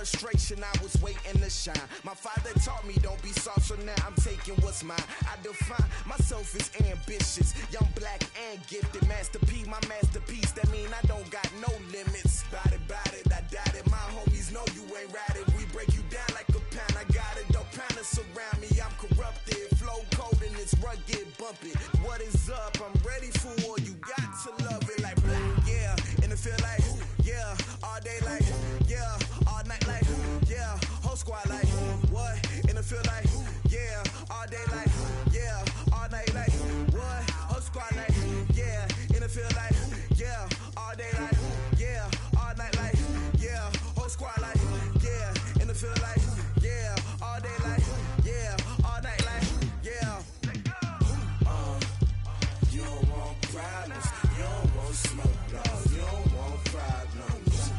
frustration, I was waiting to shine. My father taught me don't be soft, so now I'm taking what's mine. I define myself as ambitious, young, black, and gifted. Master P, my masterpiece, that mean I don't got no limits. Bout it, I doubt it. My homies know you ain't ratted. We break you down like a pound. I got it, don't pound us around me. I'm corrupted, flow cold and it's rugged, bumpy. What is up? I'm ready for war. You got to love it like black, yeah. And it feel like, yeah. All day like, yeah. All night like, yeah. Whole squad like, what? And it feel like, yeah. All day like, yeah. All night like, what? Whole squad like, yeah. And it feel like, yeah. All day like, yeah. All night like, yeah. Whole squad like, yeah. And it feel like, yeah. All day like, yeah. All night like, yeah. You don't want problems. You don't want smoke, dog. You don't want problems.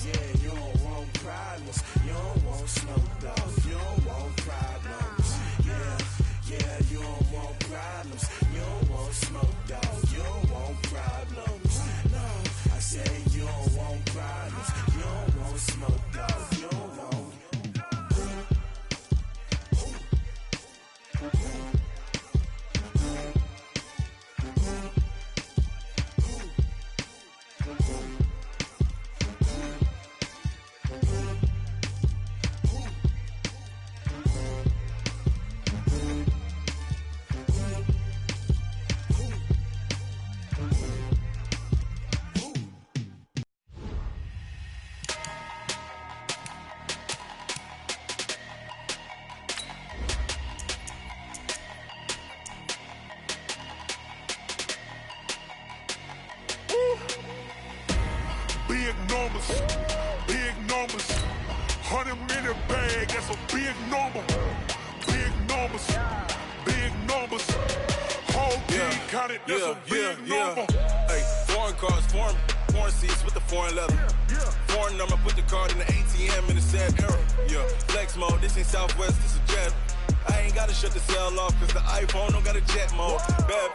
Yeah, you don't want problems. You don't want smoke, dog. You don't want problems. Yeah, you don't want problems. You don't want smoke, dog. You don't want problems. No, I say you don't want problems. You don't want smoke, dog. You don't want. Big numbers, 100-minute bag, that's a big number. Big numbers, whole team counted, that's a big number. Hey, foreign cars, foreign seats with the foreign leather. Foreign number, put the card in the ATM in the sad era. Yeah, flex mode, this ain't Southwest, this is jet. I ain't gotta shut the cell off, cause the iPhone don't got a jet mode. Bad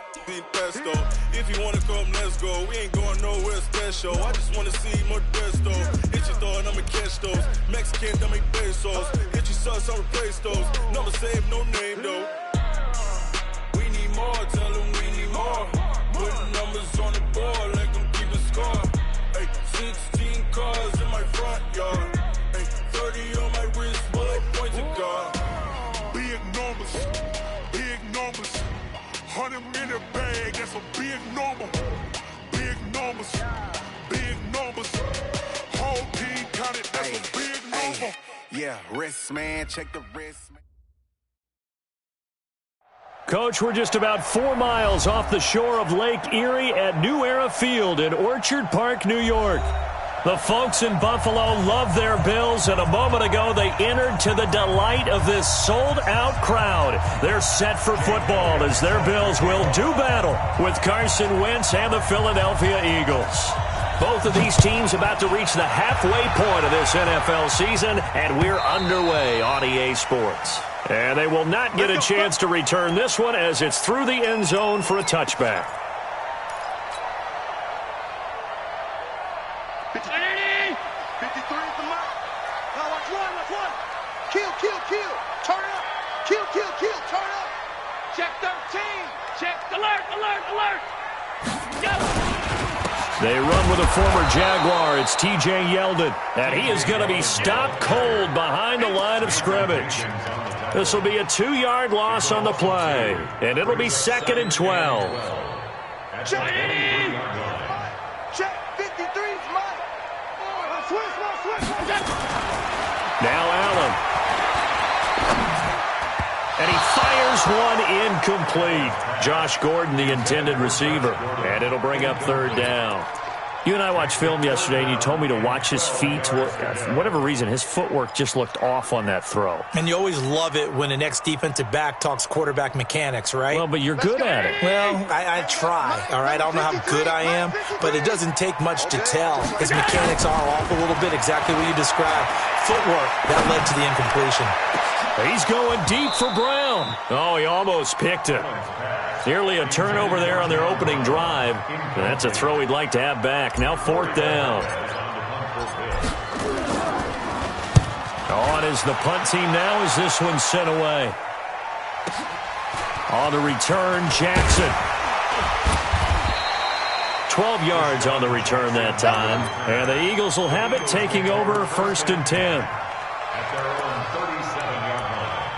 pesto. If you wanna come, let's go. We ain't going nowhere special. I just wanna see more Modesto. Hit your thought, I'ma catch those. Mexican, don't make pesos. Hit your sauce, I'll replace those. Number save, no name though. We need more, tell them we need more. Putting numbers on the board, like them keep a score. Hey, 16 cars in my front yard. Hey, 30 on my wrist, bullet points of God. Big numbers, 100-minute bag, that's a big number. Big numbers, whole team counted, that's a big number. Yeah, wrist, man, check the wrist. Coach, we're just about 4 miles off the shore of Lake Erie at New Era Field in Orchard Park, New York. The folks in Buffalo love their Bills, and a moment ago they entered to the delight of this sold-out crowd. They're set for football as their Bills will do battle with Carson Wentz and the Philadelphia Eagles. Both of these teams about to reach the halfway point of this NFL season, and we're underway on EA Sports. And they will not get a chance to return this one as it's through the end zone for a touchback. They run with a former Jaguar. It's T.J. Yeldon, and he is going to be stopped cold behind the line of scrimmage. This will be a 2-yard loss on the play, and it'll be 2nd and 12. Check 53's Mike. Now Allen. And he fires one incomplete. Josh Gordon, the intended receiver. And it'll bring up 3rd down. You and I watched film yesterday, and you told me to watch his feet. For whatever reason, his footwork just looked off on that throw. And you always love it when the next defensive back talks quarterback mechanics, right? Well, but you're good at it. Well, I try, all right? I don't know how good I am, but it doesn't take much to tell. His mechanics are off a little bit, exactly what you described. Footwork, that led to the incompletion. He's going deep for Brown. Oh, he almost picked it. Nearly a turnover there on their opening drive. And that's a throw he'd like to have back. Now 4th down. on as the punt team now as this one's sent away. On the return, Jackson. 12 yards on the return that time. And the Eagles will have it, taking over 1st and 10. At their own 37-yard line.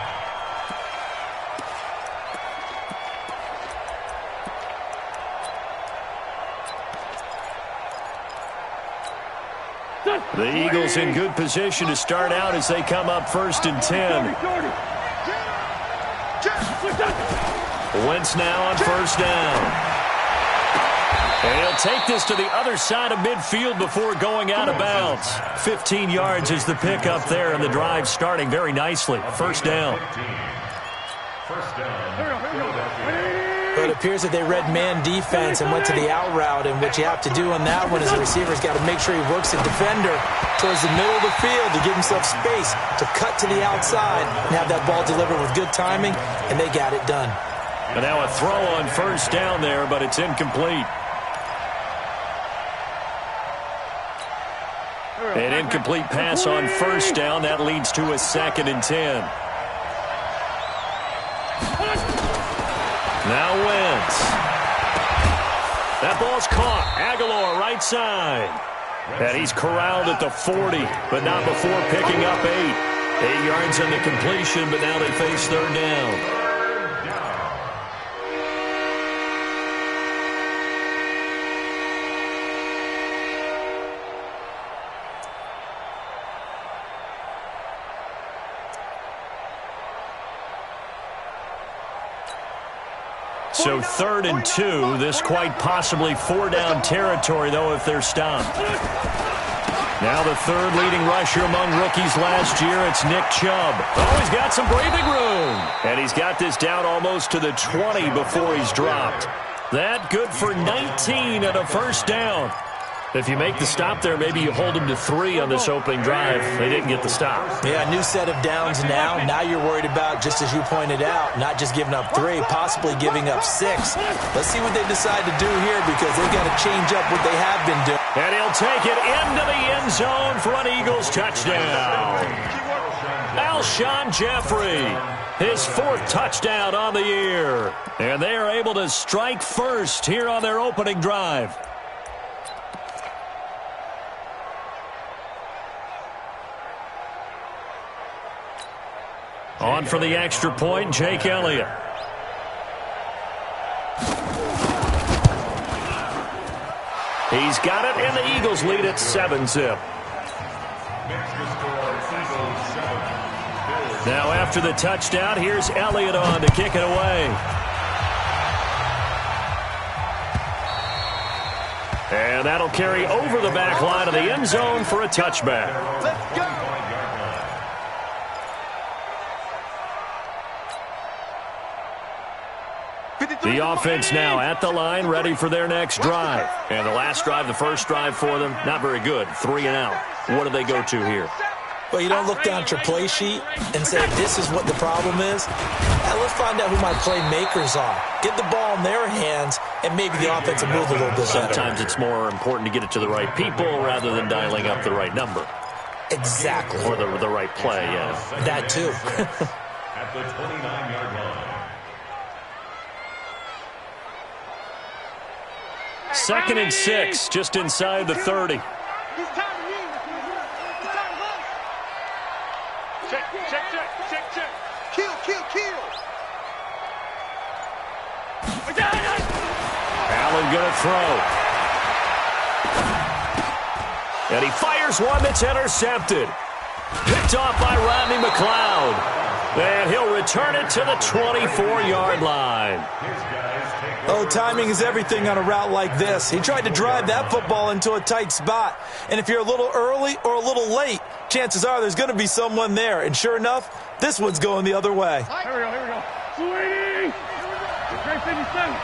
The Eagles in good position to start out as they come up 1st and 10. Wentz now on 1st down. And he'll take this to the other side of midfield before going out of bounds. 15 yards is the pickup there, and the drive starting very nicely. 1st down. But it appears that they read man defense and went to the out route, and what you have to do on that one is the receiver's got to make sure he works the defender towards the middle of the field to give himself space to cut to the outside and have that ball delivered with good timing, and they got it done. And now a throw on 1st down there, but it's incomplete. An incomplete pass on 1st down. That leads to a 2nd and 10. Now Wentz. That ball's caught. Aguilar right side. And he's corralled at the 40, but not before picking up 8. 8 yards on the completion, but now they face 3rd down. So 3rd and 2, this quite possibly 4-down territory, though, if they're stopped. Now the 3rd leading rusher among rookies last year, it's Nick Chubb. Oh, he's got some breathing room. And he's got this down almost to the 20 before he's dropped. That good for 19 and a 1st down. If you make the stop there, maybe you hold them to 3 on this opening drive. They didn't get the stop. Yeah, a new set of downs now. Now you're worried about, just as you pointed out, not just giving up 3, possibly giving up 6. Let's see what they decide to do here, because they've got to change up what they have been doing. And he'll take it into the end zone for an Eagles touchdown. Alshon Jeffrey, his 4th touchdown on the year. And they are able to strike first here on their opening drive. On for the extra point, Jake Elliott. He's got it, and the Eagles lead at 7-zip. Now after the touchdown, here's Elliott on to kick it away. And that'll carry over the back line of the end zone for a touchback. Let's go. The offense now at the line, ready for their next drive. And the last drive, the first drive for them, not very good. 3 and out. What do they go to here? Well, you don't look down at your play sheet and say, this is what the problem is. Now, let's find out who my playmakers are. Get the ball in their hands, and maybe the offense will move a little bit better. Sometimes it's more important to get it to the right people rather than dialing up the right number. Exactly. Or the right play, yeah. That, too. at the 29-yard line. 2nd and 6, just inside the 30. Check. Kill. Allen going to throw. And he fires one that's intercepted. Picked off by Rodney McLeod. And he'll return it to the 24-yard line. Oh, timing is everything on a route like this. He tried to drive that football into a tight spot. And if you're a little early or a little late, chances are there's going to be someone there. And sure enough, this one's going the other way. Here we go. Sweetie! Great 57.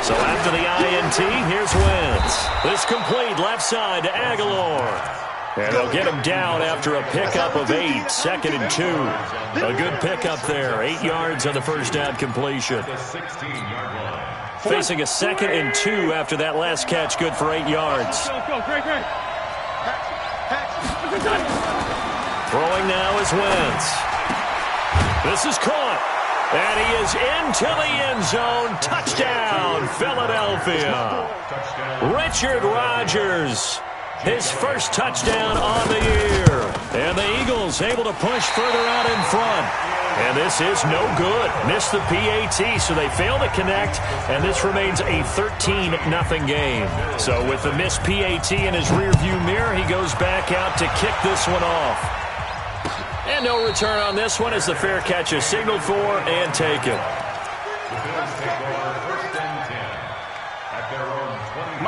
So after the INT, here's Wentz. This complete left side to Aguilar. And they'll get him down after a pickup of 8, 2nd and 2. A good pickup there, 8 yards on the first down completion. Facing a 2nd and 2 after that last catch, good for 8 yards. Go, great. Throwing now is Wentz. This is caught. And he is into the end zone. Touchdown, Philadelphia. Richard Rodgers, his first touchdown on the year. And the Eagles able to push further out in front. And this is no good. Missed the PAT, so they fail to connect, and this remains a 13-0 game. So with the missed PAT in his rearview mirror, he goes back out to kick this one off. And no return on this one as the fair catch is signaled for and taken.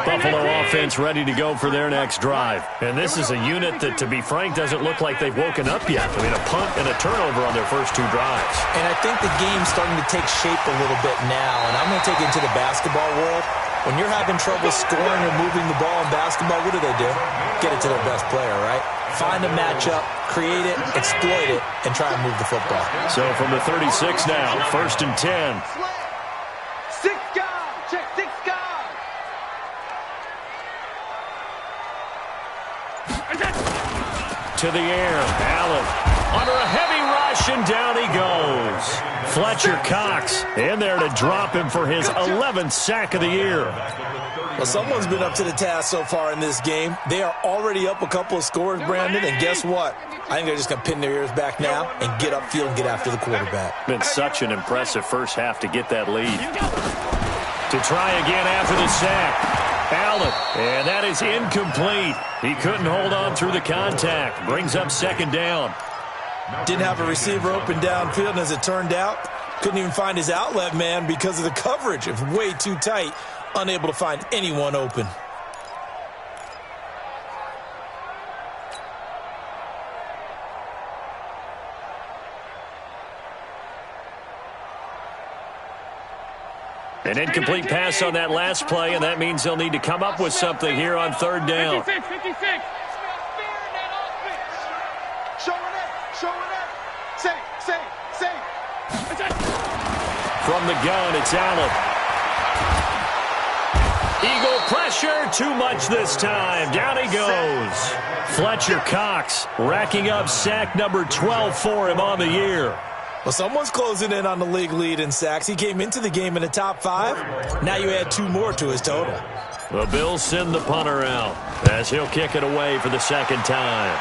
Buffalo offense ready to go for their next drive. And this is a unit that, to be frank, doesn't look like they've woken up yet. I mean, a punt and a turnover on their first 2 drives. And I think the game's starting to take shape a little bit now. And I'm going to take it into the basketball world. When you're having trouble scoring or moving the ball in basketball, what do? Get it to their best player, right? Find a matchup, create it, exploit it, and try and move the football. So from the 36 now, 1st and 10. 6 guard, check 6 guard. To the air, Allen under a heavy rush, and down he goes. Fletcher Cox in there to drop him for his 11th sack of the year. Well, someone's been up to the task so far in this game. They are already up a couple of scores, Brandon, and guess what? I think they're just going to pin their ears back now and get upfield and get after the quarterback. Been such an impressive first half to get that lead. To try again after the sack. Allen, and that is incomplete. He couldn't hold on through the contact. Brings up 2nd down. Didn't have a receiver open downfield, and as it turned out, couldn't even find his outlet man because of the coverage. It was way too tight. Unable to find anyone open. An incomplete pass on that last play, and that means they'll need to come up with something here on 3rd down. 56. Showing it. Say. From the gun, it's Allen. Eagle pressure, too much this time. Down he goes. Fletcher Cox racking up sack number 12 for him on the year. Well, someone's closing in on the league lead in sacks. He came into the game in the top 5. Now you add 2 more to his total. The Bills send the punter out as he'll kick it away for the 2nd time.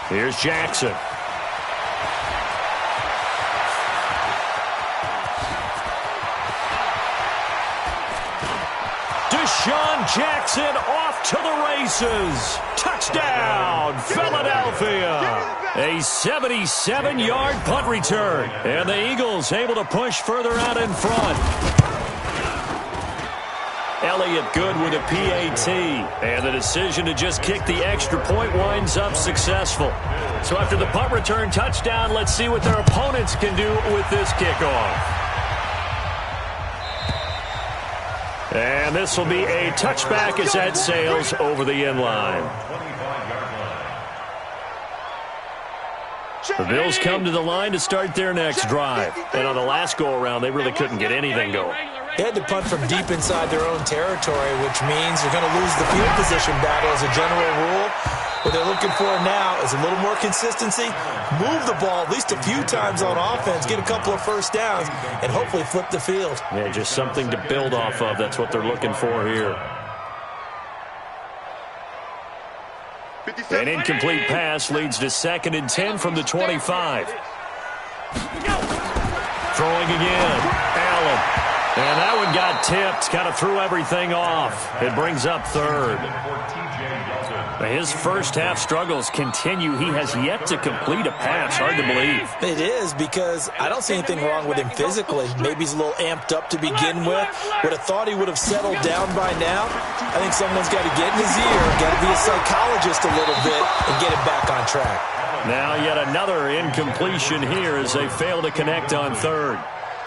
Here's Jackson. Deshaun Jackson off to the races. Touchdown, Philadelphia. A 77-yard punt return. And the Eagles able to push further out in front. Elliott good with a PAT. And the decision to just kick the extra point winds up successful. So after the punt return touchdown, let's see what their opponents can do with this kickoff. And this will be a touchback as that sails over the end line. The Bills come to the line to start their next drive. And on the last go-around, they really couldn't get anything going. They had to punt from deep inside their own territory, which means you're going to lose the field position battle as a general rule. What they're looking for now is a little more consistency, move the ball at least a few times on offense, get a couple of first downs, and hopefully flip the field. Yeah, just something to build off of. That's what they're looking for here. An incomplete pass leads to 2nd and 10 from the 25. Throwing again. Allen. And that one got tipped. Kind of threw everything off. It brings up 3rd. His first half struggles continue. He has yet to complete a pass. Hard to believe. It is, because I don't see anything wrong with him physically. Maybe he's a little amped up to begin with. Would have thought he would have settled down by now. I think someone's got to get in his ear, got to be a psychologist a little bit, and get him back on track. Now yet another incompletion here as they fail to connect on 3rd.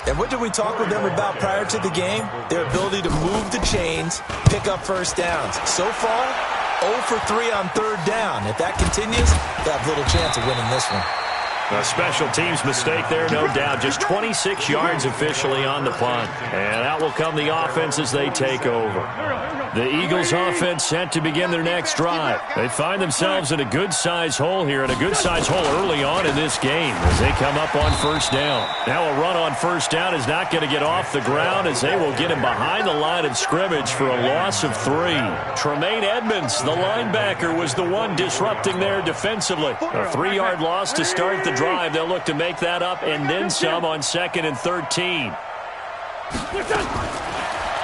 And what did we talk with them about prior to the game? Their ability to move the chains, pick up first downs. So far, 0 for 3 on 3rd down. If that continues, they have little chance of winning this one. A special teams mistake there, no doubt. Just 26 yards officially on the punt. And out will come the offense as they take over. The Eagles offense set to begin their next drive. They find themselves in a good-sized hole here, and a good-sized hole early on in this game as they come up on first down. Now a run on first down is not going to get off the ground as they will get him behind the line of scrimmage for a loss of 3. Tremaine Edmonds, the linebacker, was the one disrupting there defensively. A 3-yard loss to start the drive. They'll look to make that up and then some on 2nd and 13.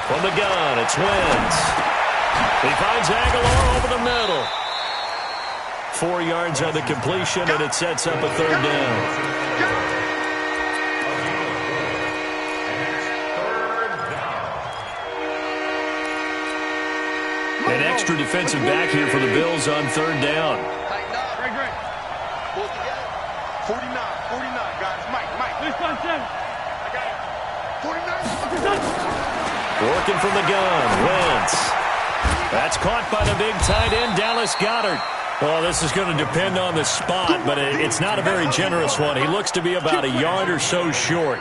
From the gun, it's Wentz. He finds Aguilar over the middle. 4 yards on the completion, and it sets up a 3rd down. An extra defensive back here for the Bills on 3rd down. Great. Pull it together. 49, guys. Mike. I got it. 49. Working from the gun, Wentz. That's caught by the big tight end, Dallas Goedert. Well, this is going to depend on the spot, but it's not a very generous one. He looks to be about a yard or so short.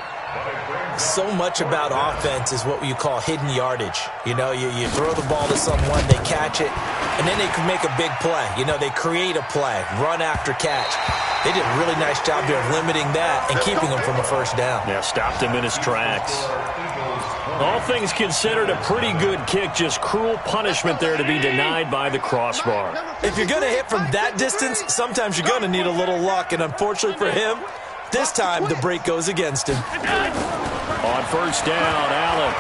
So much about offense is what you call hidden yardage. You know, you throw the ball to someone, they catch it, and then they can make a big play. You know, they create a play, run after catch. They did a really nice job here of limiting that and keeping him from a first down. Yeah, stopped him in his tracks. All things considered, a pretty good kick, just cruel punishment there to be denied by the crossbar. If you're going to hit from that distance, sometimes you're going to need a little luck, and unfortunately for him, this time the break goes against him. On first down, Allen.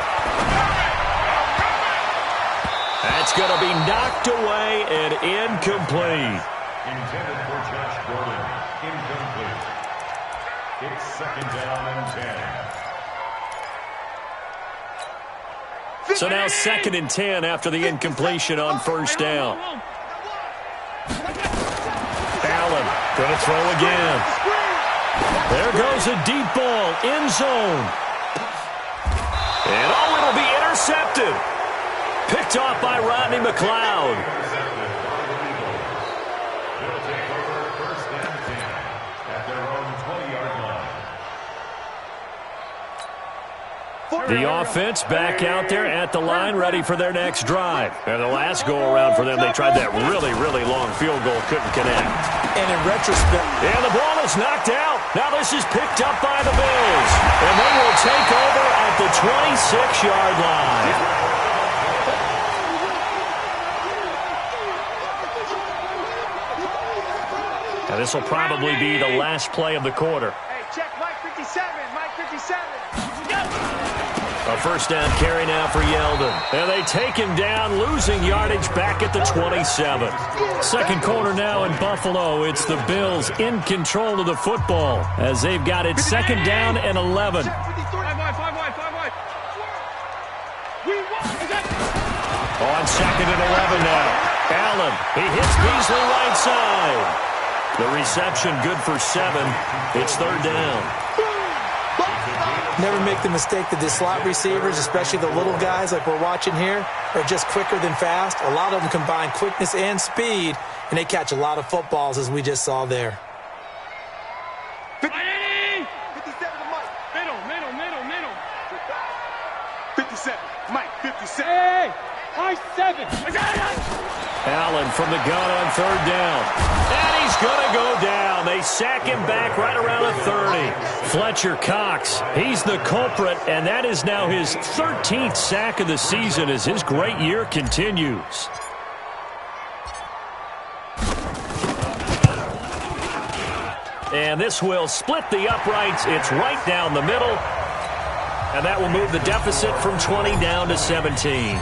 That's going to be knocked away and incomplete. Intended for Josh Gordon. Incomplete. It's 2nd down and 10. So now 2nd and 10 after the incompletion on first down. Allen going to throw again. There goes a deep ball, end zone. And it'll be intercepted. Picked off by Rodney McLeod. They'll take over 1st and 10 at their own 20-yard line. The offense back out there at the line, ready for their next drive. And the last go-around for them, they tried that really, really long field goal, couldn't connect. And in retrospect... And the ball is knocked out. Now this is picked up by the Bills. And they will take over at the 26-yard line. Now this will probably be the last play of the quarter. Hey, check Mike 57. Mike 57. A first down carry now for Yeldon. And they take him down, losing yardage back at the 27. Second quarter now in Buffalo. It's the Bills in control of the football as they've got it 2nd down and 11. 5 wide. On 2nd and 11 now. Allen, he hits Beasley right side. The reception good for 7. It's 3rd down. Never make the mistake that the slot receivers, especially the little guys like we're watching here, are just quicker than fast. A lot of them combine quickness and speed, and they catch a lot of footballs, as we just saw there. 57 to Mike. Middle. 57. Mike, 57. Hey! Mike, 7. Allen from the gun on 3rd down. And he's going to go down. They sack him back right around the 30. Fletcher Cox, he's the culprit, and that is now his 13th sack of the season as his great year continues. And this will split the uprights. It's right down the middle. And that will move the deficit from 20 down to 17.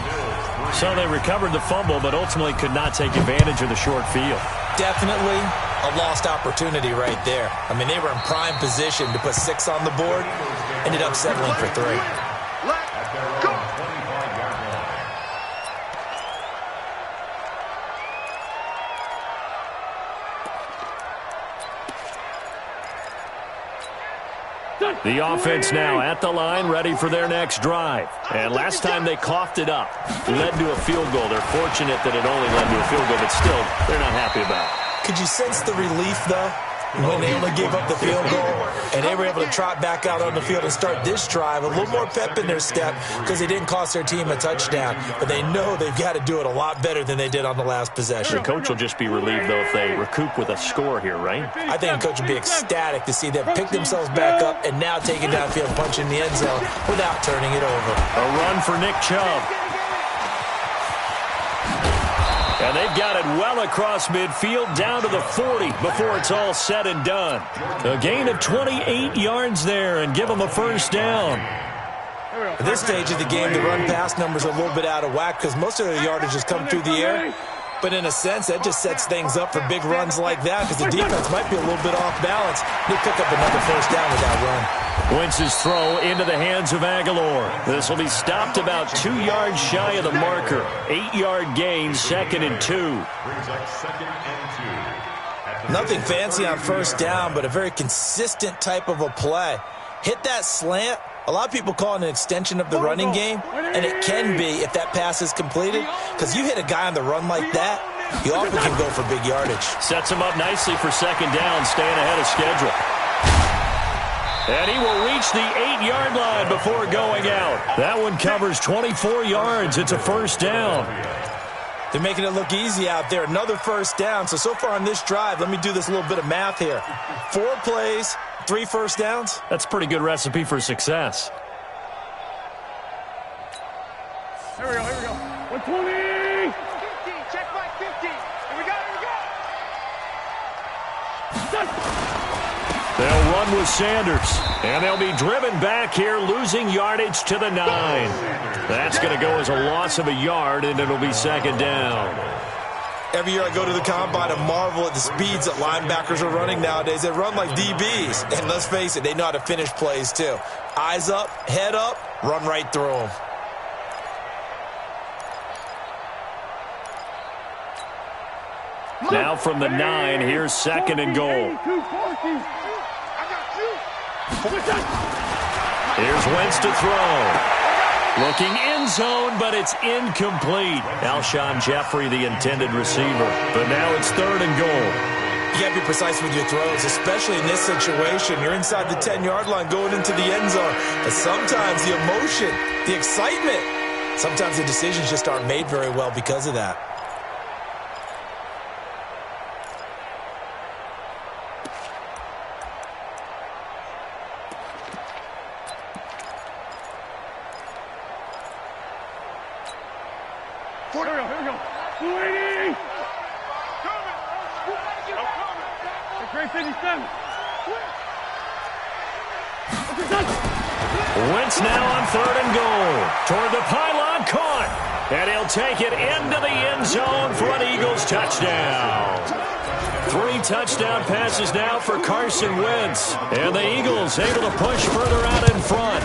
So they recovered the fumble, but ultimately could not take advantage of the short field. Definitely a lost opportunity right there. I mean, they were in prime position to put 6 on the board. Ended up settling for 3. Let's go. The offense now at the line, ready for their next drive. And last time they coughed it up, led to a field goal. They're fortunate that it only led to a field goal, but still, they're not happy about it. Could you sense the relief, though? when they only gave up the field goal, and they were able to trot back out on the field and start this drive. A little more pep in their step because they didn't cost their team a touchdown, but they know they've got to do it a lot better than they did on the last possession. The coach will just be relieved, though, if they recoup with a score here, right? I think the coach would be ecstatic to see them pick themselves back up and now take it downfield, punch in the end zone without turning it over. A run for Nick Chubb. And they've got it well across midfield, down to the 40 before it's all said and done. A gain of 28 yards there and give them a first down. At this stage of the game, the run-pass numbers are a little bit out of whack because most of their yardage has come through the air. But in a sense, that just sets things up for big runs like that because the defense might be a little bit off balance. They pick up another first down with that run. Wentz's throw into the hands of Aguilar. This will be stopped about 2 yards shy of the marker. 8-yard gain, 2nd and 2. Nothing fancy on first down, but a very consistent type of a play. Hit that slant. A lot of people call it an extension of the running game, and it can be if that pass is completed, because you hit a guy on the run like that, he often can go for big yardage. Sets him up nicely for 2nd down, staying ahead of schedule. And he will reach the 8-yard line before going out. That one covers 24 yards. It's a first down. They're making it look easy out there. Another first down. So far on this drive, let me do this little bit of math here. 4 plays, 3 first downs. That's a pretty good recipe for success. Here we go. 120. 50. Check my 50. Here we go. They'll run with Sanders, and they'll be driven back here, losing yardage to the 9. That's going to go as a loss of a yard, and it'll be 2nd down. Every year I go to the combine and marvel at the speeds that linebackers are running nowadays. They run like DBs, and let's face it, they know how to finish plays too. Eyes up, head up, run right through them. Now from the 9, here's 2nd and goal. Here's Wentz to throw. Looking end zone, but it's incomplete. Alshon Jeffrey, the intended receiver. But now it's 3rd and goal. You got to be precise with your throws, especially in this situation. You're inside the 10-yard line going into the end zone. But sometimes the emotion, the excitement, sometimes the decisions just aren't made very well because of that. Wentz now on 3rd and goal. Toward the pylon, caught. And he'll take it into the end zone for an Eagles touchdown. 3 touchdown passes now for Carson Wentz. And the Eagles able to push further out in front.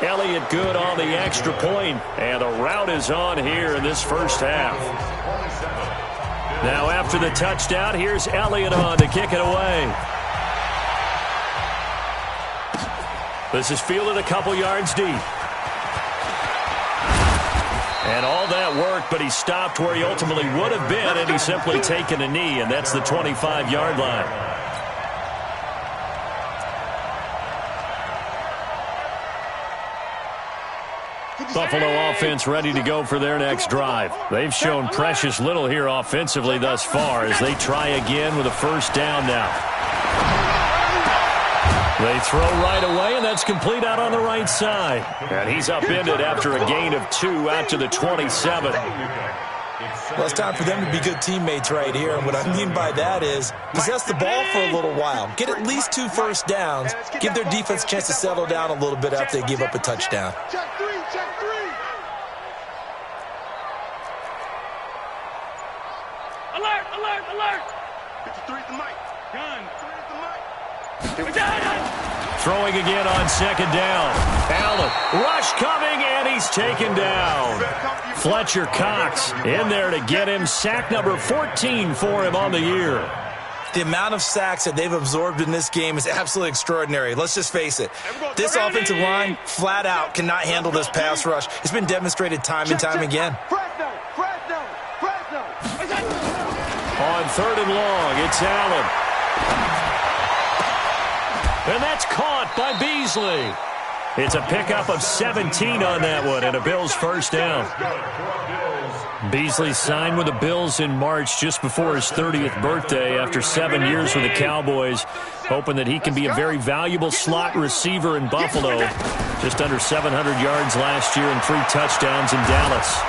Elliott good on the extra point. And the route is on here in this first half. Now after the touchdown, here's Elliott on to kick it away. This is fielded a couple yards deep. And all that work, but he stopped where he ultimately would have been, and he's simply taken a knee, and that's the 25-yard line. Buffalo offense ready to go for their next drive. They've shown precious little here offensively thus far as they try again with a first down now. They throw right away, and that's complete out on the right side. And he's upended after a gain of 2 out to the 27. Well, it's time for them to be good teammates right here. And what I mean by that is possess the ball for a little while. Get at least 2 first downs. Give their defense a chance to settle down a little bit after they give up a touchdown. Check 3. Alert. 53 at the mic. Gun. 3 at the mic. Throwing again on 2nd down. Allen, rush coming, and he's taken down. Fletcher Cox in there to get him. Sack number 14 for him on the year. The amount of sacks that they've absorbed in this game is absolutely extraordinary. Let's just face it. This offensive line, flat out, cannot handle this pass rush. It's been demonstrated time and time again. Fresno. On 3rd and long, it's Allen. And that's caught by Beasley. It's a pickup of 17 on that one and a Bills first down. Beasley signed with the Bills in March just before his 30th birthday after 7 years with the Cowboys, hoping that he can be a very valuable slot receiver in Buffalo. Just under 700 yards last year and 3 touchdowns in Dallas.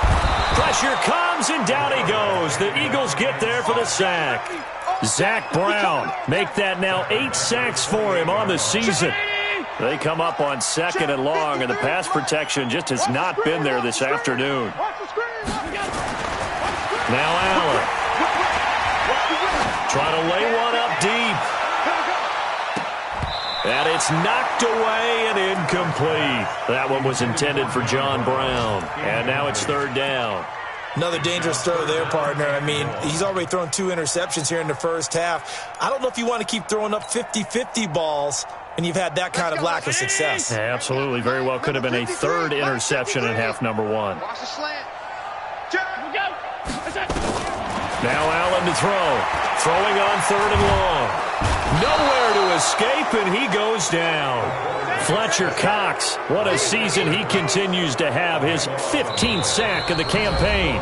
Pressure comes and down he goes. The Eagles get there for the sack. Zach Brown make that now 8 sacks for him on the season. They come up on 2nd and long, and the pass protection just has not been there this afternoon. Now Allen. Trying to lay one up deep. And it's knocked away and incomplete. That one was intended for John Brown. And now it's 3rd down. Another dangerous throw there, partner. I mean, he's already thrown 2 interceptions here in the first half. I don't know if you want to keep throwing up 50-50 balls when you've had that kind of lack of success. Yeah, absolutely. Very well could have been a 3rd interception in half number 1. Now Allen to throw. Throwing on 3rd and long. Nowhere to escape, and he goes down. Fletcher Cox, what a season he continues to have. His 15th sack of the campaign.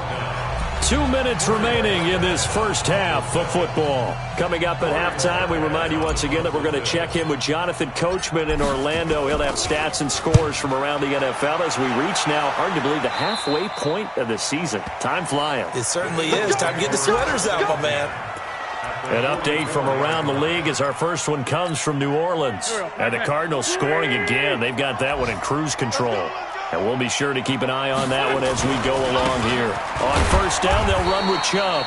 2 minutes remaining in this first half of football. Coming up at halftime, we remind you once again that we're going to check in with Jonathan Coachman in Orlando. He'll have stats and scores from around the NFL as we reach now, hard to believe, the halfway point of the season. Time flying. It certainly is. Time to get the sweaters out, my man. An update from around the league as our first one comes from New Orleans. And the Cardinals scoring again. They've got that one in cruise control. And we'll be sure to keep an eye on that one as we go along here. On 1st down, they'll run with Chubb.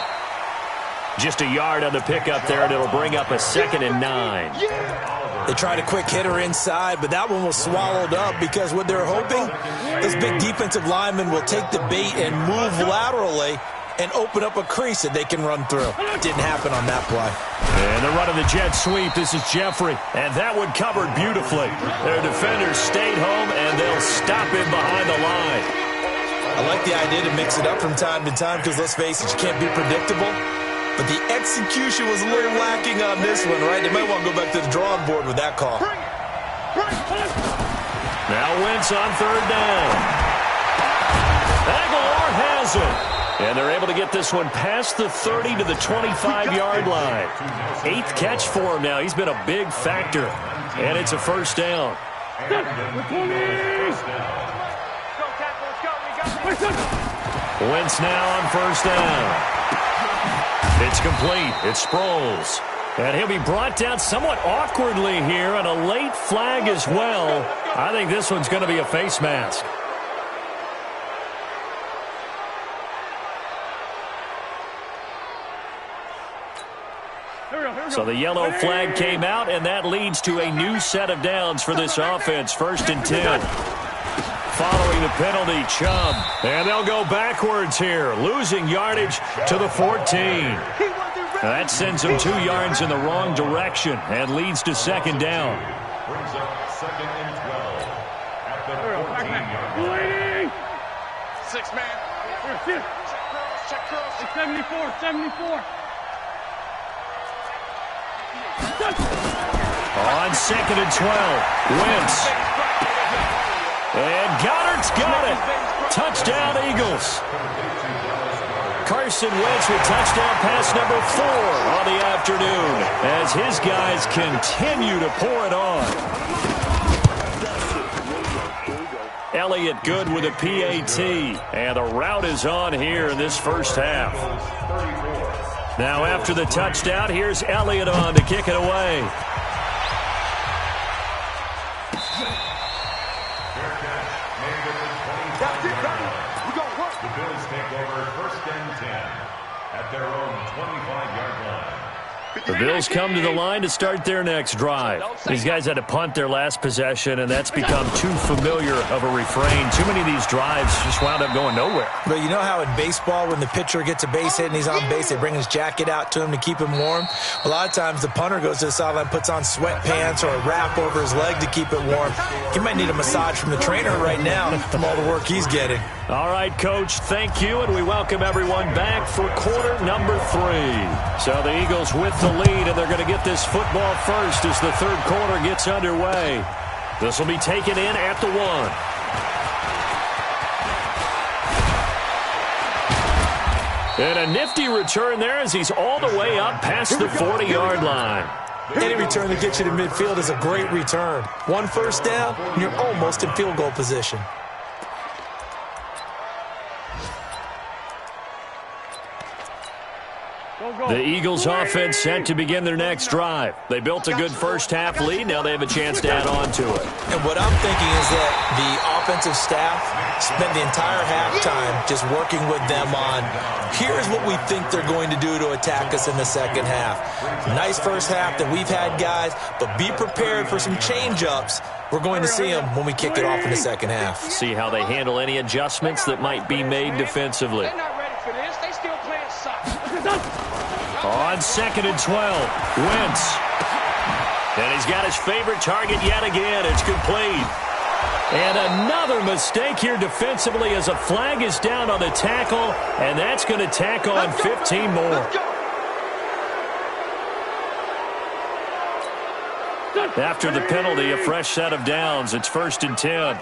Just a yard on the pickup there, and it'll bring up a 2nd and 9. They tried a quick hitter inside, but that one was swallowed up because what they're hoping, this big defensive lineman will take the bait and move laterally and open up a crease that they can run through. Didn't happen on that play. And they're running the jet sweep. This is Jeffrey. And that one covered beautifully. Their defenders stayed home, and they'll stop him behind the line. I like the idea to mix it up from time to time because, let's face it, you can't be predictable. But the execution was a little lacking on this one, right? They might want to go back to the drawing board with that call. Now Wentz on 3rd down. Aguilar has it. And they're able to get this one past the 30 to the 25-yard line. 8th catch for him now. He's been a big factor. And it's a 1st down. Wentz now on 1st down. It's complete. It's Sproles. And he'll be brought down somewhat awkwardly here on a late flag as well. I think this one's going to be a face mask. So the yellow flag came out, and that leads to a new set of downs for this offense. 1st and 10. Following the penalty, Chubb. And they'll go backwards here, losing yardage to the 14. That sends them 2 yards in the wrong direction and leads to 2nd down. Brings up 2nd and 12 at the 14-yard line. 6 man. Check cross. 74. On 2nd and 12, Wentz. And Goddard's got it. Touchdown, Eagles. Carson Wentz with touchdown pass number 4 on the afternoon as his guys continue to pour it on. Elliott good with a PAT, and the route is on here in this first half. Now after the touchdown, here's Elliott on to kick it away. The Bills take over 1st and 10 at their own 25-yard line. The Bills come to the line to start their next drive. These guys had to punt their last possession, and that's become too familiar of a refrain. Too many of these drives just wound up going nowhere. But you know how in baseball, when the pitcher gets a base hit and he's on base, they bring his jacket out to him to keep him warm? A lot of times the punter goes to the sideline, puts on sweatpants or a wrap over his leg to keep it warm. He might need a massage from the trainer right now from all the work he's getting. All right, Coach, thank you, and we welcome everyone back for quarter number 3. So the Eagles with the the lead, and they're going to get this football first as the third quarter gets underway. This will be taken in at the 1. And a nifty return there as he's all the way up past the 40-yard line. Any return that gets you to midfield is a great return. 1 first down, and you're almost in field goal position. The Eagles offense set to begin their next drive. They built a good first-half lead. Now they have a chance to add on to it. And what I'm thinking is that the offensive staff spent the entire halftime just working with them on, here's what we think they're going to do to attack us in the second half. Nice first half that we've had, guys, but be prepared for some change-ups. We're going to see them when we kick it off in the second half. See how they handle any adjustments that might be made defensively. They're not ready for this. They still playing soft. On 2nd and 12, Wentz. And he's got his favorite target yet again. It's complete. And another mistake here defensively as a flag is down on the tackle, and that's going to tack on 15 more. After the penalty, a fresh set of downs. It's 1st and 10.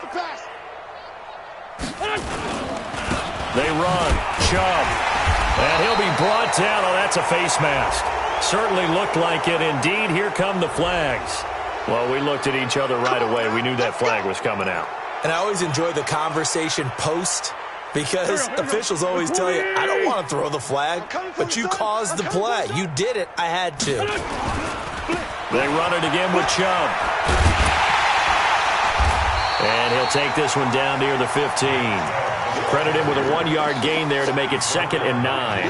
They run. Chubb. And he'll be brought down. Oh, that's a face mask. Certainly looked like it. Indeed, here come the flags. Well, we looked at each other right away. We knew that flag was coming out. And I always enjoy the conversation post because officials always tell you, I don't want to throw the flag, but you caused the play. You did it. I had to. They run it again with Chubb. And he'll take this one down near the 15. Credit him with a 1-yard gain there to make it 2nd and 9.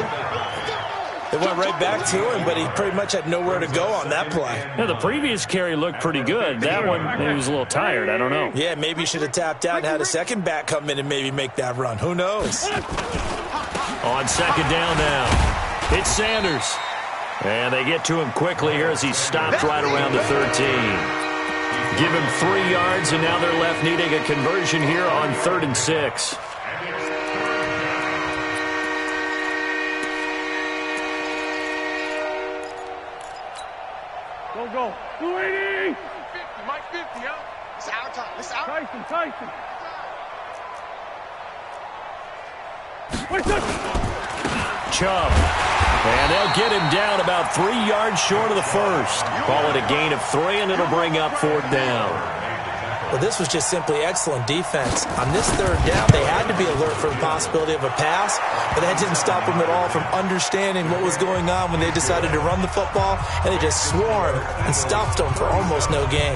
They went right back to him, but he pretty much had nowhere to go on that play. Yeah, the previous carry looked pretty good. That one, he was a little tired. I don't know. Yeah, maybe he should have tapped out and had a second back come in and maybe make that run. Who knows? On 2nd down now, it's Sanders. And they get to him quickly here as he stopped right around the 13. Give him 3 yards, and now they're left needing a conversion here on 3rd and 6. Go. 280. 50, Mike 50, huh? It's our time. It's our Tyson. Chubb. And they'll get him down about 3 yards short of the first. Call it a gain of 3, and it'll bring up 4th down. Well, this was just simply excellent defense. On this 3rd down, they had to be alert for the possibility of a pass, but that didn't stop them at all from understanding what was going on when they decided to run the football, and they just swarmed and stopped them for almost no gain.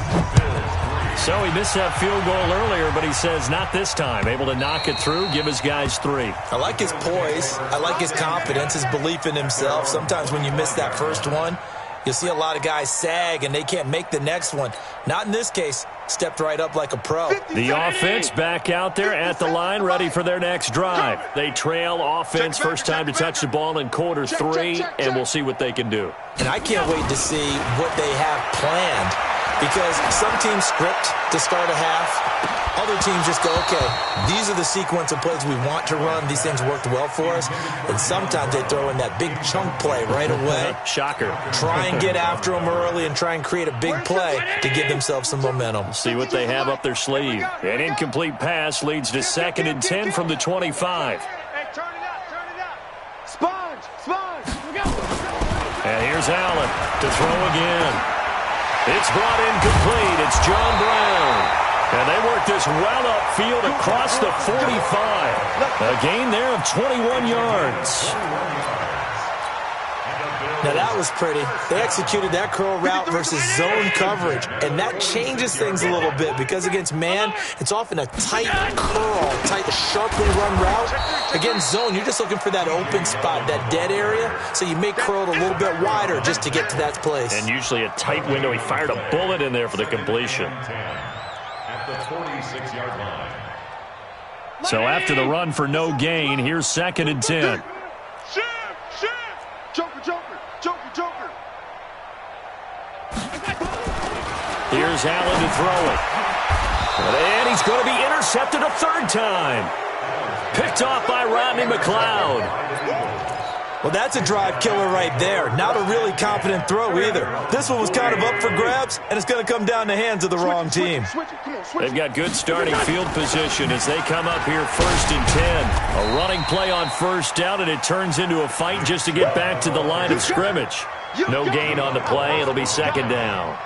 So he missed that field goal earlier, but he says not this time. Able to knock it through, give his guys 3. I like his poise. I like his confidence, his belief in himself. Sometimes when you miss that first one, you'll see a lot of guys sag and they can't make the next one. Not in this case. Stepped right up like a pro. The offense back out there at the line, ready for their next drive. They trail offense, first time to touch the ball in quarter 3, and we'll see what they can do. And I can't wait to see what they have planned, because some teams script to start a half. Other teams just go, okay, these are the sequence of plays we want to run. These things worked well for us. And sometimes they throw in that big chunk play right away. Shocker. Try and get after them early and try and create a big play to give themselves some momentum. See what they have up their sleeve. An incomplete pass leads to 2nd and 10 from the 25. Hey, turn it out. Sponge. And here's Allen to throw again. It's brought in complete. It's John Brown. And they work this well upfield across the 45. A gain there of 21 yards. Now that was pretty. They executed that curl route versus zone coverage, and that changes things a little bit because against man, it's often a tight curl, sharply run route. Against zone, you're just looking for that open spot, that dead area, so you make curl a little bit wider just to get to that place. And usually a tight window. He fired a bullet in there for the completion. At the 46-yard line. So after the run for no gain, here's 2nd and 10. Joker. Here's Allen to throw it. And he's going to be intercepted a 3rd time. Picked off by Rodney McLeod. Well, that's a drive killer right there. Not a really confident throw either. This one was kind of up for grabs, and it's going to come down the hands of the wrong team. They've got good starting field position as they come up here 1st and 10. A running play on first down, and it turns into a fight just to get back to the line of scrimmage. No gain on the play. It'll be 2nd down.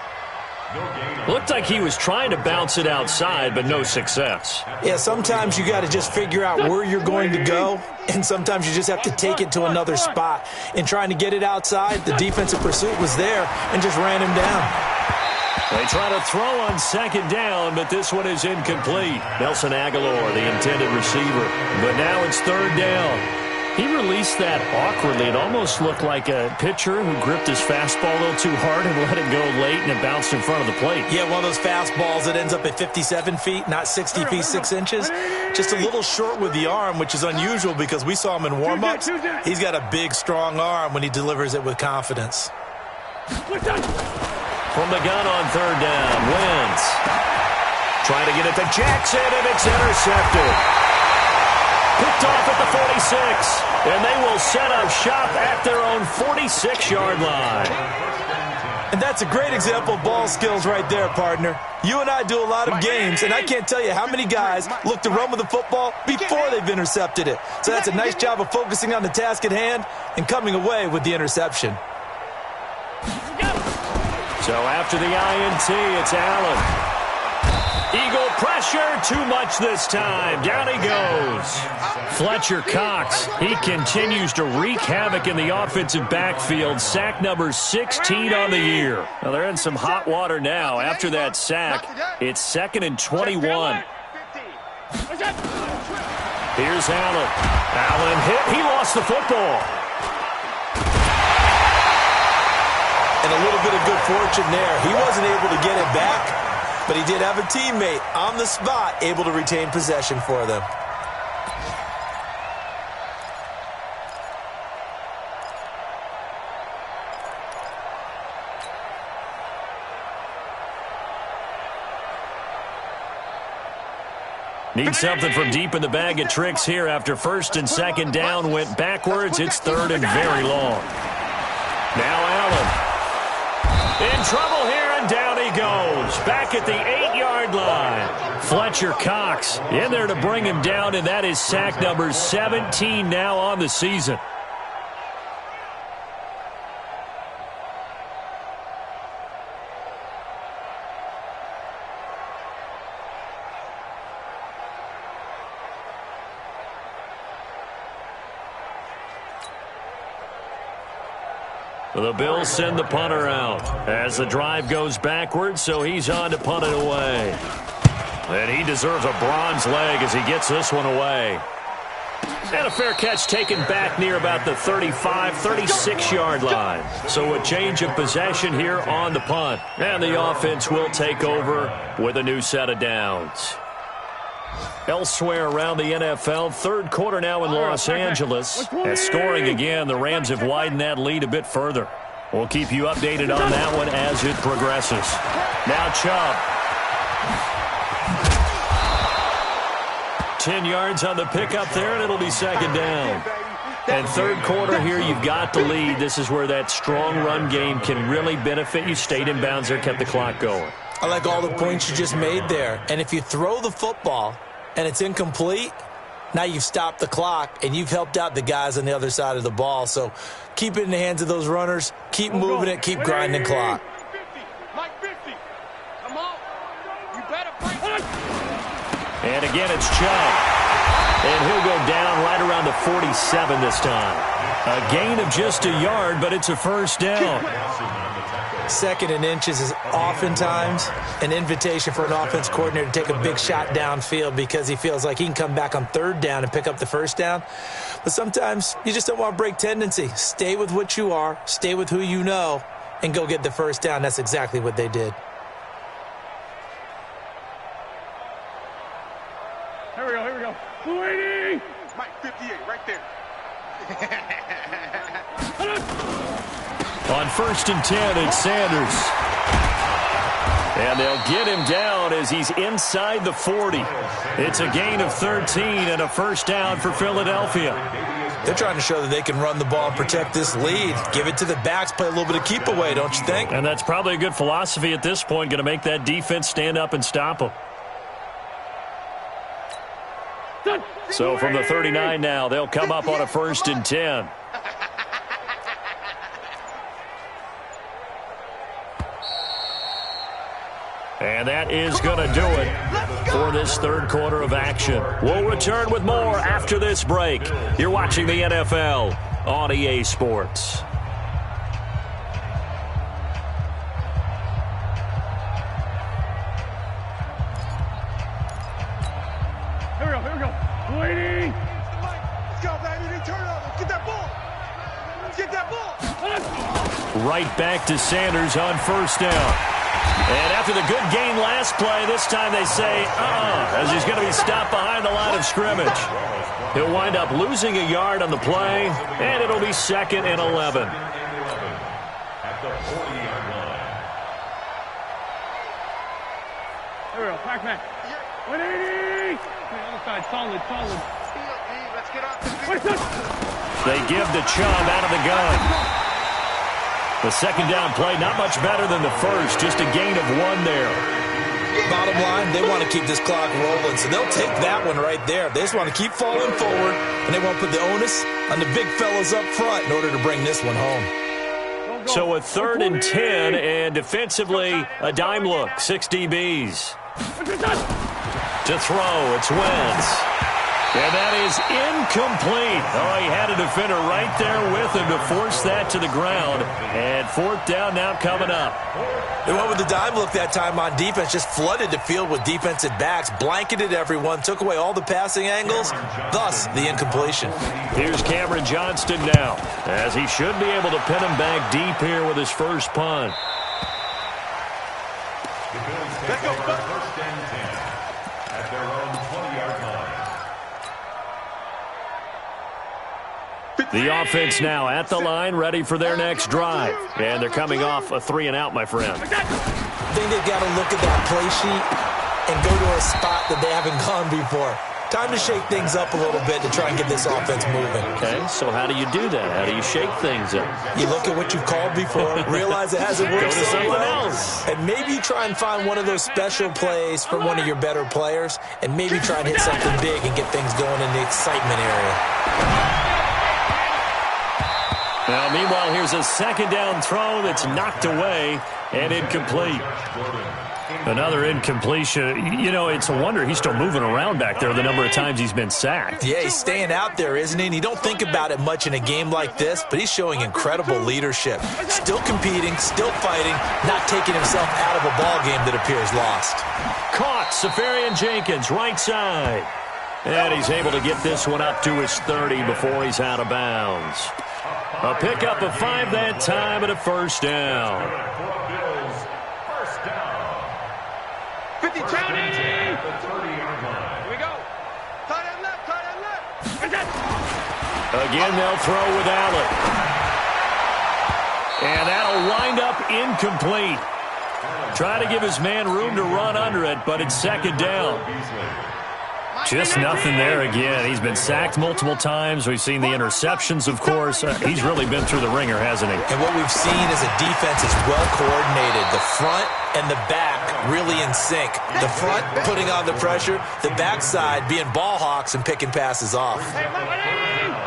Looked like he was trying to bounce it outside, but no success. Yeah, sometimes you got to just figure out where you're going to go, and sometimes you just have to take it to another spot. In trying to get it outside, the defensive pursuit was there and just ran him down. They try to throw on 2nd down, but this one is incomplete. Nelson Aguilar, the intended receiver. But now it's 3rd down. He released that awkwardly. It almost looked like a pitcher who gripped his fastball a little too hard and let it go late, and it bounced in front of the plate. Yeah, one of those fastballs that ends up at 57 feet, not 60 feet, 6 inches. Just a little short with the arm, which is unusual because we saw him in warm-ups. He's got a big, strong arm when he delivers it with confidence. From the gun on 3rd down, Wentz trying to get it to Jackson, and it's intercepted. Picked off at the 46, and they will set up shop at their own 46-yard line. And that's a great example of ball skills right there, partner. You and I do a lot of games, and I can't tell you how many guys look to run with the football before they've intercepted it. So that's a nice job of focusing on the task at hand and coming away with the interception. So after the INT, it's Allen. Eagle pressure, too much this time. Down he goes. Fletcher Cox, he continues to wreak havoc in the offensive backfield. Sack number 16 on the year. Well, they're in some hot water now. After that sack, it's 2nd and 21. Here's Allen. Allen hit. He lost the football. And a little bit of good fortune there. He wasn't able to get it back, but he did have a teammate on the spot able to retain possession for them. Need something from deep in the bag of tricks here after 1st and 2nd down went backwards. It's 3rd and very long. Now Allen. In trouble here, and down he goes. Back at the 8-yard line. Fletcher Cox in there to bring him down, and that is sack number 17 now on the season. The Bills send the punter out as the drive goes backwards, so he's on to punt it away. And he deserves a bronze leg as he gets this one away. And a fair catch taken back near about the 35, 36-yard line. So a change of possession here on the punt. And the offense will take over with a new set of downs. Elsewhere around the NFL, 3rd quarter now in Los Angeles. As scoring again, the Rams have widened that lead a bit further. We'll keep you updated on that one as it progresses. Now Chubb. 10 yards on the pickup there, and it'll be 2nd down. And 3rd quarter here, you've got the lead. This is where that strong run game can really benefit you. Stayed in bounds there, kept the clock going. I like all the points you just made there. And if you throw the football and it's incomplete, now you've stopped the clock and you've helped out the guys on the other side of the ball. So keep it in the hands of those runners. Keep moving it. Keep grinding clock. And again, it's Chubb. And he'll go down right around the 47 this time. A gain of just a yard, but it's a 1st down. 2nd and inches is oftentimes an invitation for an offense coordinator to take a big shot downfield because he feels like he can come back on 3rd down and pick up the 1st down. But sometimes you just don't want to break tendency. Stay with what you are, stay with who you know, and go get the 1st down. That's exactly what they did. Here we go. 280! Mike 58, right there. On 1st and 10, it's Sanders. And they'll get him down as he's inside the 40. It's a gain of 13 and a 1st down for Philadelphia. They're trying to show that they can run the ball and protect this lead. Give it to the backs, play a little bit of keep away, don't you think? And that's probably a good philosophy at this point, going to make that defense stand up and stop them. So from the 39 now, they'll come up on a 1st and 10. And that is going to do it for this third quarter of action. We'll return with more after this break. You're watching the NFL on EA Sports. Here we go. Waiting. Let's go, baby. Turn over. Get that ball. Get that ball. Right back to Sanders on 1st down. And after the good gain last play, this time they say, as he's going to be stopped behind the line of scrimmage. He'll wind up losing a yard on the play, and it'll be 2nd and 11. At the 40-yard line. Here we go. Pac-Man. 180. Other side. Solid. Let's get up. They give to Chubb out of the gun. The 2nd down play, not much better than the first, just a gain of 1 there. Bottom line, they want to keep this clock rolling, so they'll take that one right there. They just want to keep falling forward, and they want to put the onus on the big fellas up front in order to bring this one home. So a 3rd and 10, and defensively, a dime look, 6 DBs. To throw, it's Wentz. And that is incomplete. Oh, he had a defender right there with him to force that to the ground. And 4th down now coming up. They went with the dime look that time on defense, just flooded the field with defensive backs, blanketed everyone, took away all the passing angles, thus the incompletion. Here's Cameron Johnston now, as he should be able to pin him back deep here with his first punt. The Bills take over 1st and 10 at their own 20-yard line. The offense now at the line, ready for their next drive. And they're coming off a 3-and-out, my friend. I think they've got to look at that play sheet and go to a spot that they haven't gone before. Time to shake things up a little bit to try and get this offense moving. Okay, so how do you do that? How do you shake things up? You look at what you've called before, realize it hasn't worked. Go to so something well, else. and maybe try and find one of those special plays from one of your better players, and maybe try and hit something big and get things going in the excitement area. Now, meanwhile, here's a 2nd down throw that's knocked away and incomplete. Another incompletion. You know, it's a wonder he's still moving around back there the number of times he's been sacked. Yeah, he's staying out there, isn't he? And you don't think about it much in a game like this, but he's showing incredible leadership. Still competing, still fighting, not taking himself out of a ball game that appears lost. Caught, Safarian Jenkins, right side. And he's able to get this one up to his 30 before he's out of bounds. A pickup of 5 that time and a 1st down. 50, Tony! Here we go. Tight end left. Again, they'll throw with Allen. And that'll wind up incomplete. Try to give his man room to run under it, but it's 2nd down. Just nothing there again. He's been sacked multiple times. We've seen the interceptions, of course. He's really been through the ringer, hasn't he? And what we've seen is a defense is well coordinated. The front and the back really in sync. The front putting on the pressure, the backside being ball hawks and picking passes off.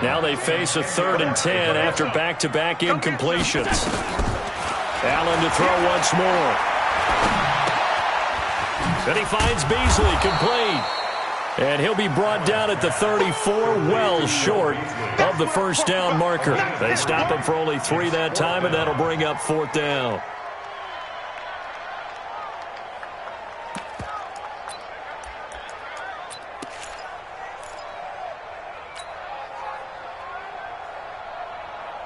Now they face a 3rd and 10 after back-to-back incompletions. Allen to throw once more. Then he finds Beasley, complete. And he'll be brought down at the 34, well short of the 1st down marker. They stop him for only 3 that time, and that'll bring up 4th down.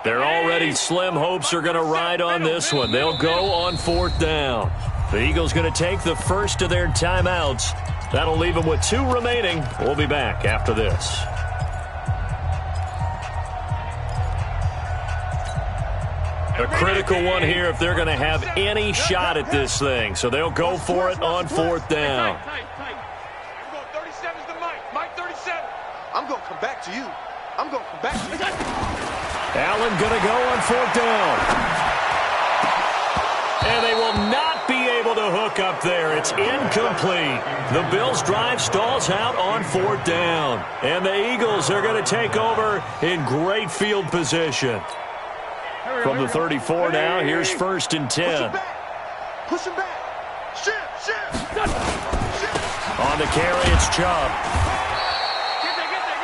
Their already slim hopes are going to ride on this one. They'll go on 4th down. The Eagles going to take the first of their timeouts. That'll leave them with 2 remaining. We'll be back after this. A critical one here if they're going to have any shot at this thing. So they'll go for it on 4th down. Tight. I'm going 37's the Mike. Mike 37. I'm going to come back to you. I'm going back. Allen going to go on 4th down. And they will not be able to hook up there. It's incomplete. The Bills' drive stalls out on 4th down. And the Eagles are going to take over in great field position. From the 34 now, here's 1st and 10. Push him back. Shift. On the carry, it's Chubb.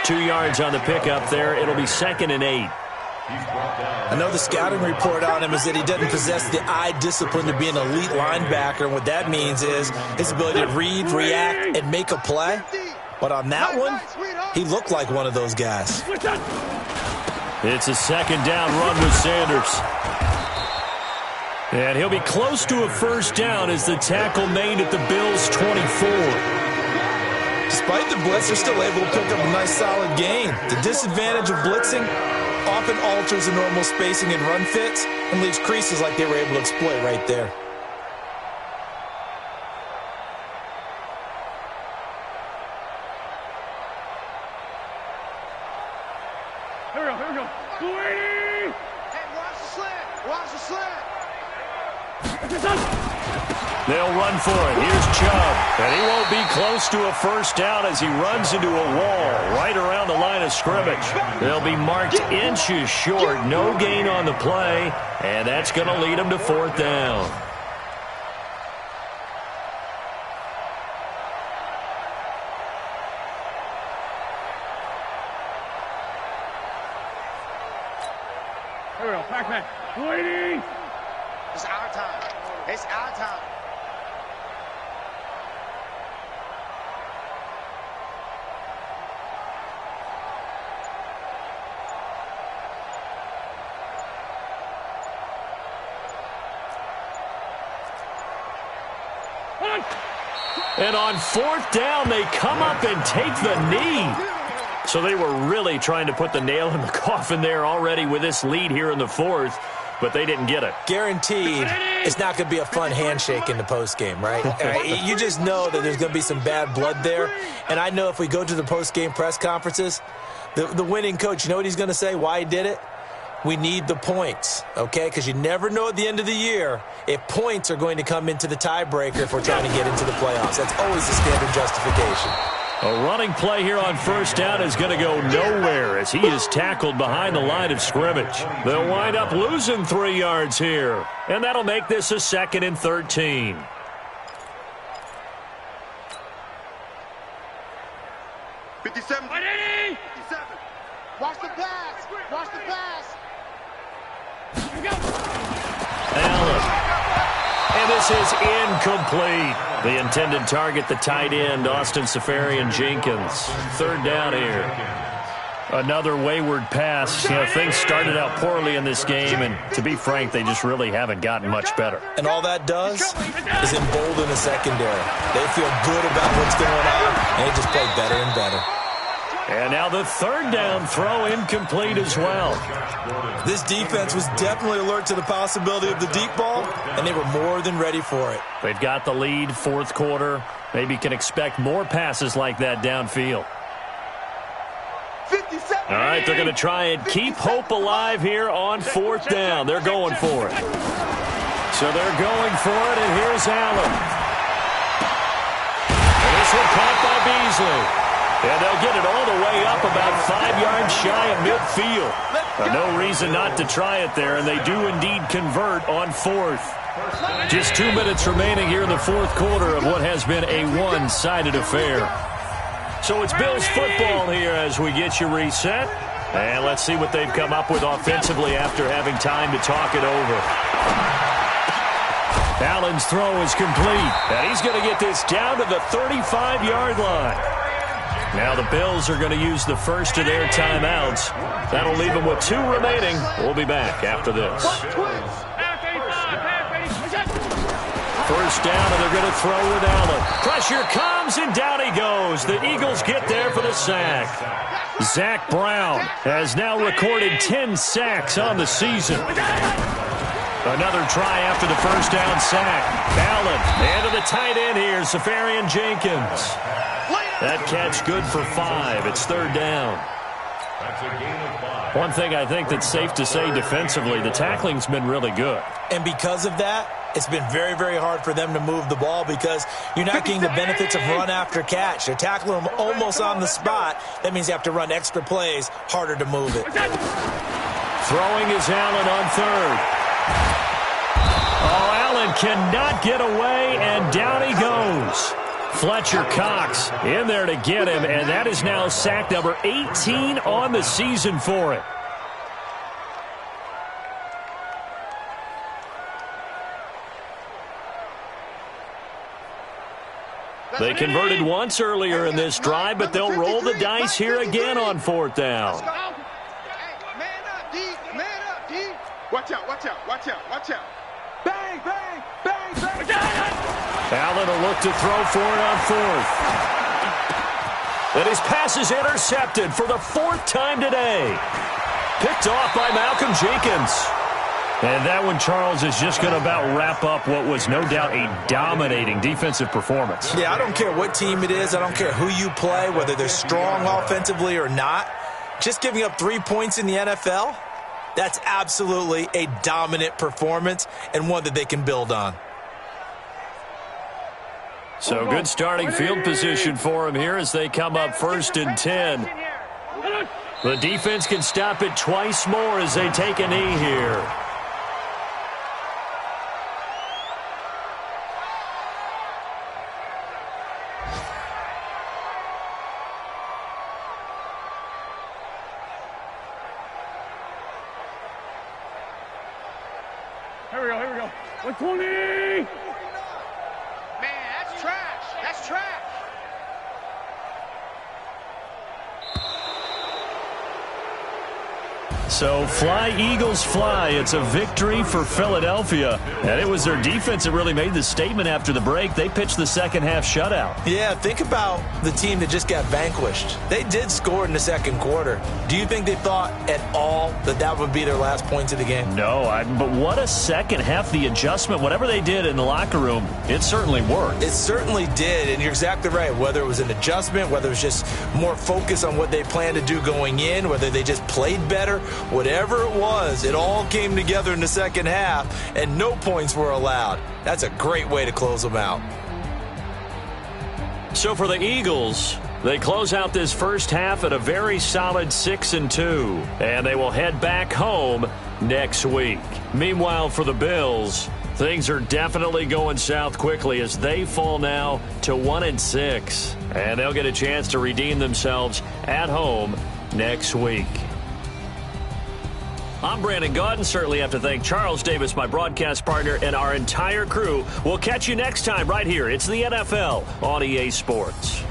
2 yards on the pickup there. It'll be 2nd and 8. I know the scouting report on him is that he doesn't possess the eye discipline to be an elite linebacker. And what that means is his ability to read, react, and make a play. But on that one, he looked like one of those guys. It's a 2nd down run with Sanders. And he'll be close to a 1st down as the tackle made at the Bills' 24. Despite the blitz, they're still able to pick up a nice solid gain. The disadvantage of blitzing often alters the normal spacing and run fits and leaves creases like they were able to exploit right there. Here we go. Hey, watch the slant. Watch the slant. They'll run for it. Here's Chubb. And he won't be close to a 1st down as he runs into a wall right around the line of scrimmage. They'll be marked inches short. No gain on the play. And that's going to lead them to 4th down. Here we go. Pac-Man. Waiting. It's our time. It's our time. And on 4th down, they come up and take the knee. So they were really trying to put the nail in the coffin there already with this lead here in the 4th, but they didn't get it. Guaranteed it's not going to be a fun handshake in the postgame, right? You just know that there's going to be some bad blood there. And I know if we go to the postgame press conferences, the winning coach, you know what he's going to say, why he did it? We need the points, okay? Because you never know at the end of the year if points are going to come into the tiebreaker if we're trying to get into the playoffs. That's always the standard justification. A running play here on 1st down is going to go nowhere as he is tackled behind the line of scrimmage. They'll wind up losing 3 yards here, and that'll make this a 2nd and 13. Watch the pass. Watch the pass. Allen. And this is incomplete. The intended target, the tight end, Austin Seferian-Jenkins. 3rd down here. Another wayward pass. You know, things started out poorly in this game, and to be frank, they just really haven't gotten much better. And all that does is embolden the secondary. They feel good about what's going on, and they just play better and better. And now the 3rd down throw incomplete as well. This defense was definitely alert to the possibility of the deep ball, and they were more than ready for it. They've got the lead, 4th quarter. Maybe can expect more passes like that downfield. 57. All right, they're going to try and keep hope alive here on 4th down. They're going for it. So they're going for it, and here's Allen. And this one caught by Beasley. And they'll get it all the way up about 5 yards shy of midfield. No reason not to try it there, and they do indeed convert on 4th. Just 2 minutes remaining here in the 4th quarter of what has been a one-sided affair. So it's Bills football here as we get you reset. And let's see what they've come up with offensively after having time to talk it over. Allen's throw is complete, and he's going to get this down to the 35-yard line. Now the Bills are going to use the first of their timeouts. That'll leave them with 2 remaining. We'll be back after this. 1st down, and they're going to throw with Allen. Pressure comes, and down he goes. The Eagles get there for the sack. Zach Brown has now recorded 10 sacks on the season. Another try after the 1st down sack. Allen, and to the tight end here, Seferian-Jenkins. That catch good for 5. It's 3rd down. That's a gain of 5. One thing I think that's safe to say defensively, the tackling's been really good. And because of that, it's been very, very hard for them to move the ball because you're not getting the benefits of run after catch. They're tackling them almost on the spot. That means you have to run extra plays, harder to move it. Throwing is Allen on third. Oh, Allen cannot get away, and down he goes. Fletcher Cox in there to get him, and that is now sack number 18 on the season for it. They converted once earlier in this drive, but they'll roll the dice here again on fourth down. Man up, D. Man up, D. Watch out, watch out, watch out, watch out. Bang, bang, bang, bang. Allen will look to throw for it on fourth. And his pass is intercepted for the fourth time today. Picked off by Malcolm Jenkins. And that one, Charles, is just going to about wrap up what was no doubt a dominating defensive performance. Yeah, I don't care what team it is. I don't care who you play, whether they're strong offensively or not. Just giving up 3 points in the NFL, that's absolutely a dominant performance and one that they can build on. So good starting field position for him here as they come up 1st and 10. The defense can stop it twice more as they take a knee here. Here we go. 120! Man, that's trash. That's trash. So fly, Eagles, fly. It's a victory for Philadelphia. And it was their defense that really made the statement after the break. They pitched the second half shutout. Yeah, think about the team that just got vanquished. They did score in the second quarter. Do you think they thought at all that that would be their last points of the game? No, but what a second half. The adjustment, whatever they did in the locker room, it certainly worked. It certainly did, and you're exactly right. Whether it was an adjustment, whether it was just more focus on what they planned to do going in, whether they just played better, whatever it was, it all came together in the second half, and no points were allowed. That's a great way to close them out. So for the Eagles, they close out this first half at a very solid 6-2, and they will head back home next week. Meanwhile, for the Bills, things are definitely going south quickly as they fall now to 1-6, and they'll get a chance to redeem themselves at home next week. I'm Brandon Gaudin. Certainly have to thank Charles Davis, my broadcast partner, and our entire crew. We'll catch you next time right here. It's the NFL on EA Sports.